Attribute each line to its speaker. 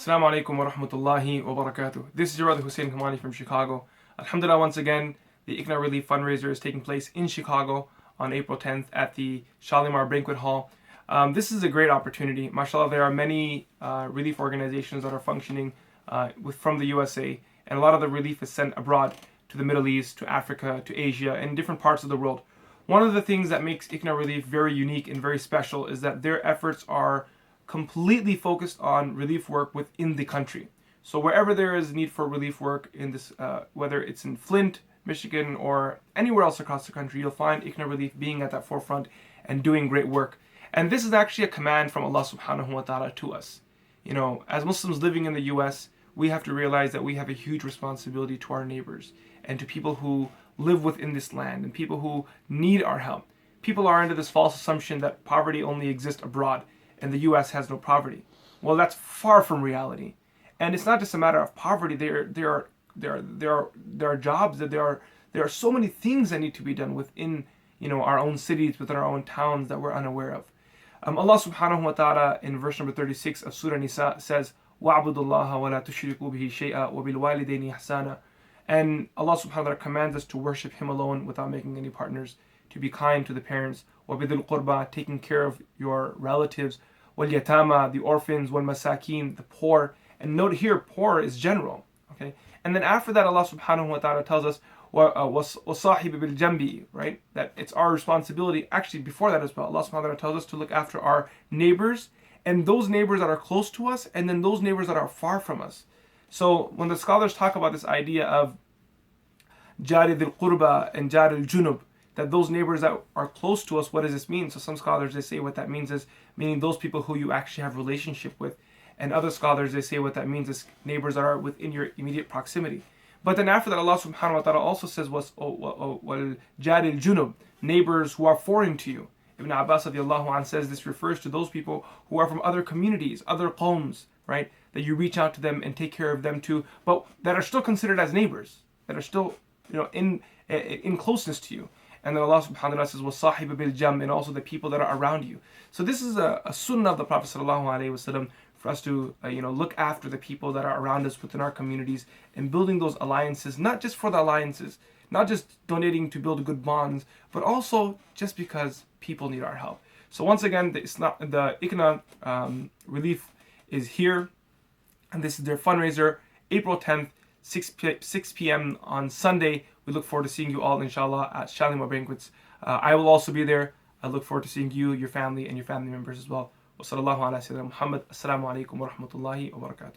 Speaker 1: Assalamu alaikum wa rahmatullahi wa barakatuh. This is your brother Hussein Kamani from Chicago. Alhamdulillah, once again, the ICNA Relief Fundraiser is taking place in Chicago on April 10th at the Shalimar Banquet Hall. This is a great opportunity. MashaAllah, there are many relief organizations that are functioning from the USA, and a lot of the relief is sent abroad to the Middle East, to Africa, to Asia, and different parts of the world. One of the things that makes ICNA Relief very unique and very special is that their efforts are completely focused on relief work within the country. So wherever there is need for relief work in this, whether it's in Flint, Michigan, or anywhere else across the country, you'll find ICNA Relief being at that forefront and doing great work. And this is actually a command from Allah subhanahu wa ta'ala to us. You know, as Muslims living in the US, we have to realize that we have a huge responsibility to our neighbors and to people who live within this land and people who need our help. People are under this false assumption that poverty only exists abroad and the US has no poverty. Well, that's far from reality. And it's not just a matter of poverty. There are jobs, that there are so many things that need to be done within, our own cities, within our own towns that we're unaware of. Allah subhanahu wa ta'ala in verse number 36 of Surah Nisa says, وَاعْبُدُوا اللَّهَ وَلَا تُشْرِكُوا بِهِ شَيْئًا وَبِالْوَالِدَيْنِ إِحْسَانًا. And Allah subhanahu wa ta'ala commands us to worship Him alone without making any partners, to be kind to the parents, وَبِذِي الْقُرْبَى, taking care of your relatives, وَالْيَتَامَى, the orphans, وَالْمَسَاكِينَ, the poor. And note here, poor is general. Okay. And then after that, Allah subhanahu wa ta'ala tells us, وَصَاحِبِ بِالْجَنْبِ, right? That it's our responsibility. Actually, before that as well, Allah subhanahu wa ta'ala tells us to look after our neighbors, and those neighbors that are close to us, and then those neighbors that are far from us. So when the scholars talk about this idea of Jari dhil qurba and Jari al-junub, that those neighbors that are close to us, what does this mean? So some scholars, they say what that means is meaning those people who you actually have relationship with. And other scholars, they say what that means is neighbors that are within your immediate proximity. But then after that, Allah subhanahu wa ta'ala also says, wal jari al-junub, neighbors who are foreign to you. Ibn Abbas radiallahu anh says this refers to those people who are from other communities, other qawms, right? That you reach out to them and take care of them too, but that are still considered as neighbors, that are still, in closeness to you. And then Allah subhanahu wa ta'ala says, وَالصَّاحِبَ بِالْجَنْبِ, and also the people that are around you. So this is a sunnah of the Prophet sallallahu alaihi wasallam for us to, look after the people that are around us within our communities and building those alliances, not just for the alliances, not just donating to build good bonds, but also just because people need our help. So once again, the ICNA Relief is here, and this is their fundraiser, April 10th, 6 p.m. on Sunday. We look forward to seeing you all, inshallah, at Shalimar Banquets. I will also be there. I look forward to seeing you, your family, and your family members as well. Wa sallallahu ala sayyidina Muhammad. Assalamu alaikum wa rahmatullahi wa barakatuh.